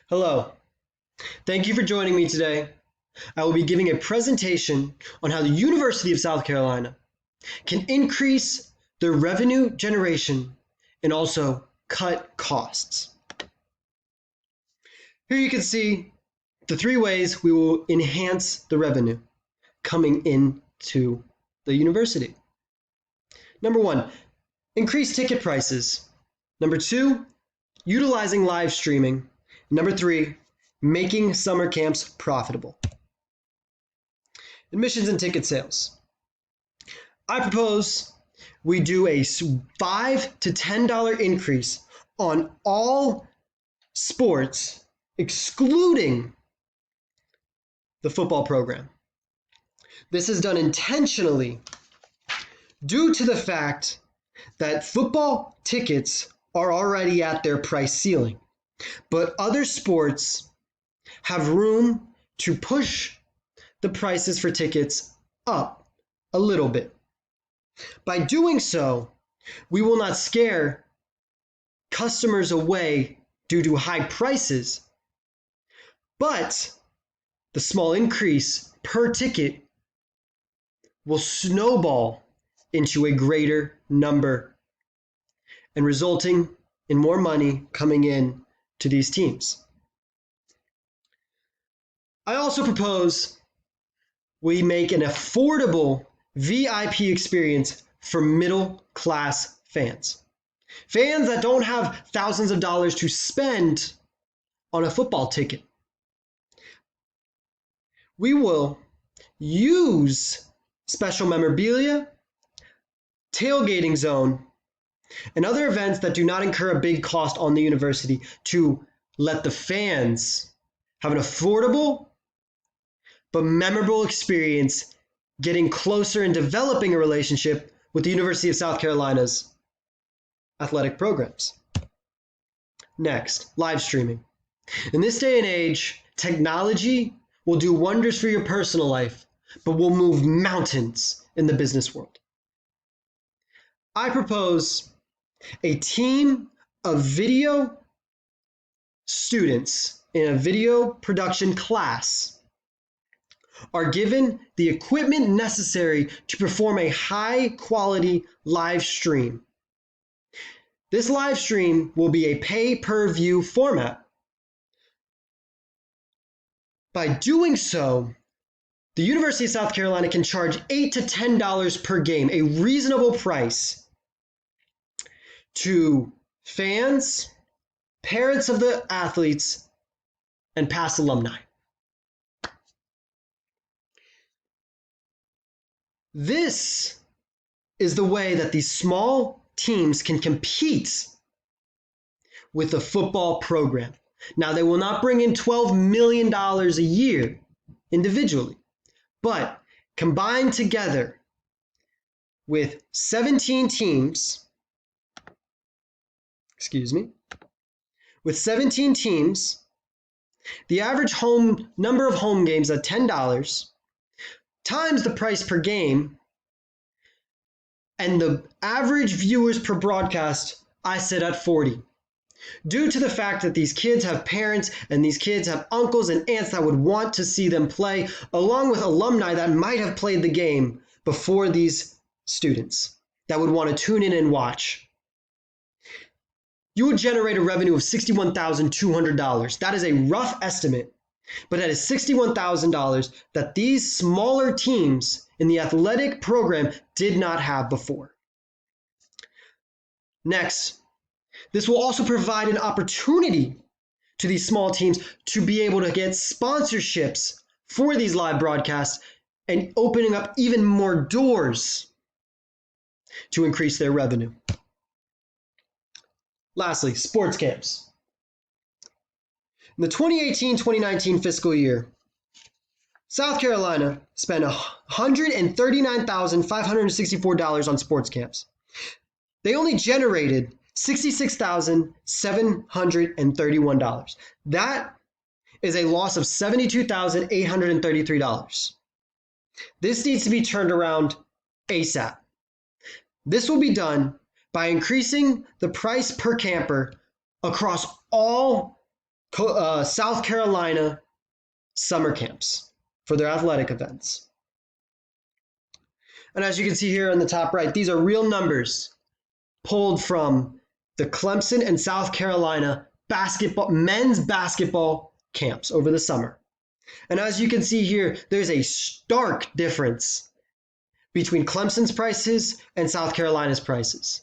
Hello, thank you for joining me today. I will be giving a presentation on how the University of South Carolina can increase their revenue generation and also cut costs. Here you can see the three ways we will enhance the revenue coming into the university. Number one, increase ticket prices. Number two, utilizing live streaming. Number three, making summer camps profitable. Admissions and ticket sales. I propose we do a $5 to $10 increase on all sports, excluding the football program. This is done intentionally due to the fact that football tickets are already at their price ceiling, but other sports have room to push the prices for tickets up a little bit. By doing so, we will not scare customers away due to high prices, but the small increase per ticket will snowball into a greater number and resulting in more money coming in to these teams. I also propose we make an affordable VIP experience for middle class fans. Fans that don't have thousands of dollars to spend on a football ticket. We will use special memorabilia, tailgating zone, and other events that do not incur a big cost on the university to let the fans have an affordable but memorable experience getting closer and developing a relationship with the University of South Carolina's athletic programs. Next, live streaming. In this day and age, technology will do wonders for your personal life, but will move mountains in the business world. I propose a team of video students in a video production class are given the equipment necessary to perform a high quality live stream. This live stream will be a pay-per-view format. By doing so, the University of South Carolina can charge $8 to $10 per game, a reasonable price, to fans, parents of the athletes, and past alumni. This is the way that these small teams can compete with the football program. Now, they will not bring in $12 million a year individually, but combined together with 17 teams, with 17 teams, the average number of home games at $10 times the price per game, and the average viewers per broadcast, I set at 40. Due to the fact that these kids have parents and these kids have uncles and aunts that would want to see them play, along with alumni that might have played the game before these students that would want to tune in and watch. You would generate a revenue of $61,200. That is a rough estimate, but that is $61,000 that these smaller teams in the athletic program did not have before. Next, this will also provide an opportunity to these small teams to be able to get sponsorships for these live broadcasts and opening up even more doors to increase their revenue. Lastly, sports camps. In the 2018-2019 fiscal year, South Carolina spent $139,564 on sports camps. They only generated $66,731. That is a loss of $72,833. This needs to be turned around ASAP. This will be done by increasing the price per camper across all South Carolina summer camps for their athletic events. And as you can see here on the top right, these are real numbers pulled from the Clemson and South Carolina men's basketball camps over the summer. And as you can see here, there's a stark difference between Clemson's prices and South Carolina's prices.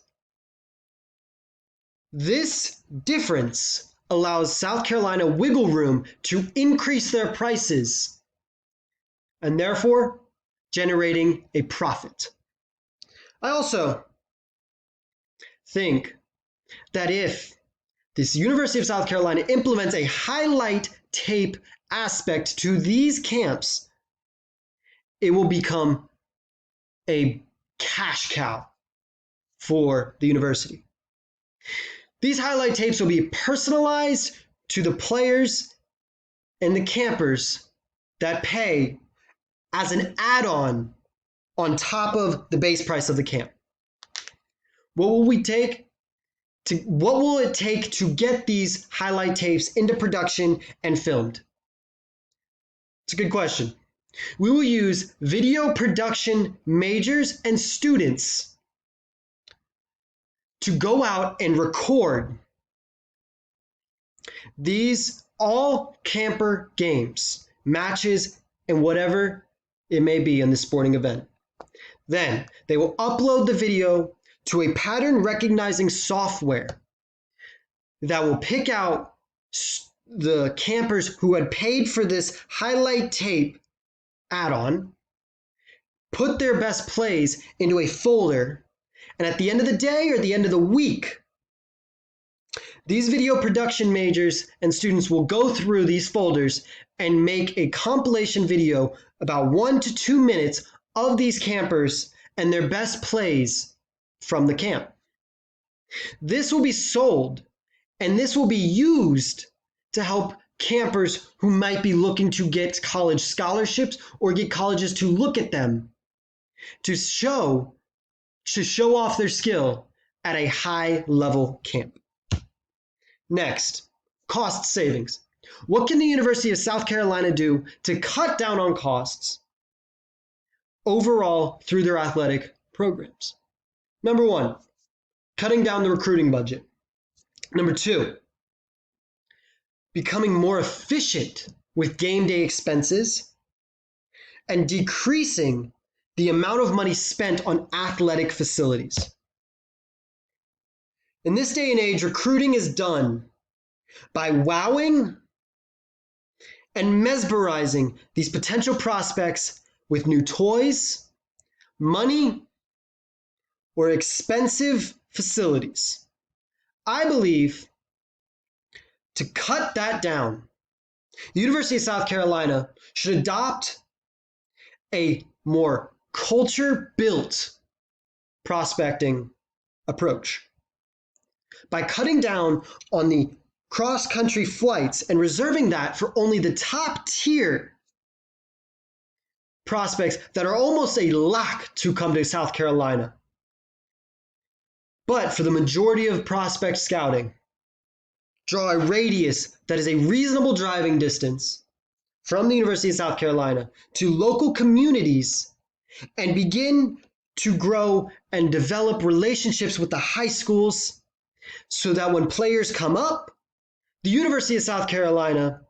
This difference allows South Carolina wiggle room to increase their prices and therefore generating a profit. I also think that if this University of South Carolina implements a highlight tape aspect to these camps, it will become a cash cow for the university. These highlight tapes will be personalized to the players and the campers that pay as an add-on on top of the base price of the camp. What will it take to get these highlight tapes into production and filmed? It's a good question. We will use video production majors and students to go out and record these all camper games, matches, and whatever it may be in the sporting event. Then they will upload the video to a pattern recognizing software that will pick out the campers who had paid for this highlight tape add-on, put their best plays into a folder, and at the end of the day or the end of the week, these video production majors and students will go through these folders and make a compilation video about 1 to 2 minutes of these campers and their best plays from the camp. This will be sold, and this will be used to help campers who might be looking to get college scholarships or get colleges to look at them to show off their skill at a high level camp. Next, cost savings. What can the University of South Carolina do to cut down on costs overall through their athletic programs? Number one, cutting down the recruiting budget. Number two, becoming more efficient with game day expenses and decreasing the amount of money spent on athletic facilities. In this day and age, recruiting is done by wowing and mesmerizing these potential prospects with new toys, money, or expensive facilities. I believe to cut that down, the University of South Carolina should adopt a more culture-built prospecting approach. By cutting down on the cross-country flights and reserving that for only the top-tier prospects that are almost a lock to come to South Carolina. But for the majority of prospect scouting, draw a radius that is a reasonable driving distance from the University of South Carolina to local communities and begin to grow and develop relationships with the high schools so that when players come up, the University of South Carolina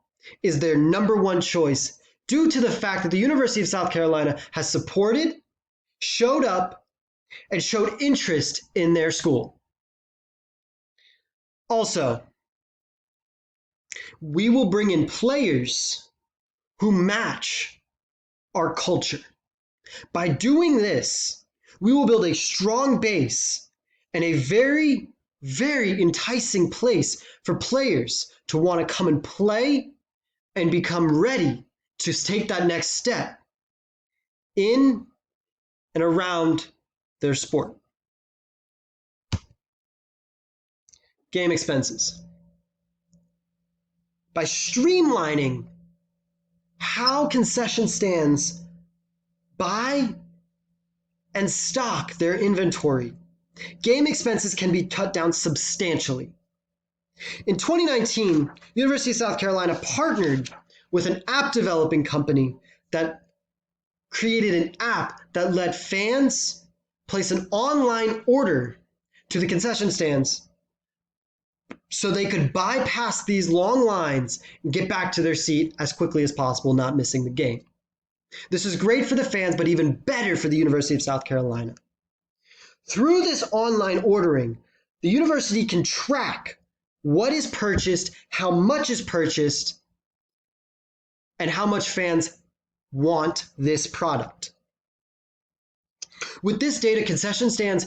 is their number one choice due to the fact that the University of South Carolina has supported, showed up, and showed interest in their school. Also, we will bring in players who match our culture. By doing this, we will build a strong base and a very, very enticing place for players to want to come and play and become ready to take that next step in and around their sport. Game expenses. By streamlining how concession stands buy and stock their inventory, game expenses can be cut down substantially. In 2019, University of South Carolina partnered with an app developing company that created an app that let fans place an online order to the concession stands so they could bypass these long lines and get back to their seat as quickly as possible, not missing the game. This is great for the fans, but even better for the University of South Carolina. Through this online ordering, the university can track what is purchased, how much is purchased, and how much fans want this product. With this data, concession stands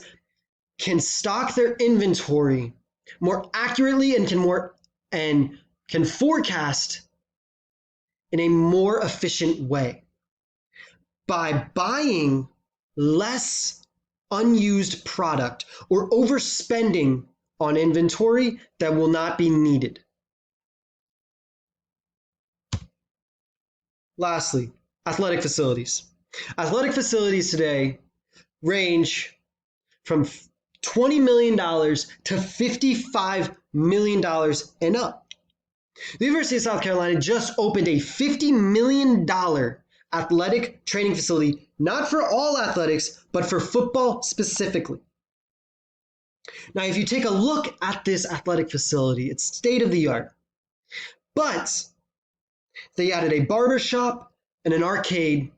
can stock their inventory more accurately and can forecast in a more efficient way by buying less unused product or overspending on inventory that will not be needed. Lastly, athletic facilities. Athletic facilities today range from $20 million to $55 million and up. The University of South Carolina just opened a $50 million athletic training facility, not for all athletics, but for football specifically. Now, if you take a look at this athletic facility, it's state of the art, but they added a barber shop and an arcade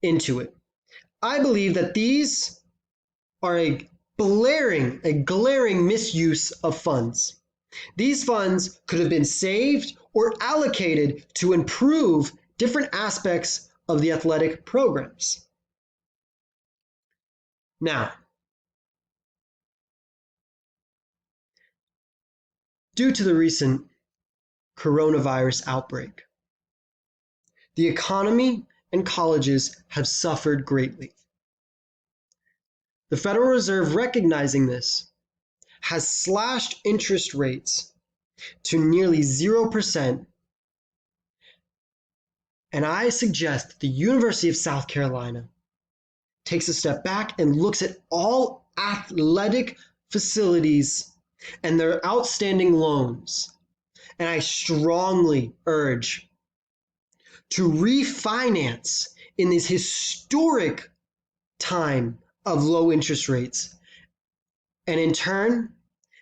into it. I believe that these are a glaring misuse of funds. These funds could have been saved or allocated to improve different aspects of the athletic programs. Now, due to the recent coronavirus outbreak, the economy and colleges have suffered greatly. The Federal Reserve, recognizing this, has slashed interest rates to nearly 0%. And I suggest that the University of South Carolina takes a step back and looks at all athletic facilities and their outstanding loans. And I strongly urge to refinance in this historic time of low interest rates, and in turn,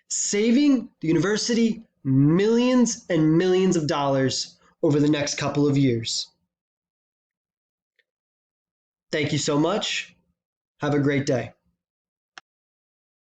saving the university millions and millions of dollars over the next couple of years. Thank you so much. Have a great day.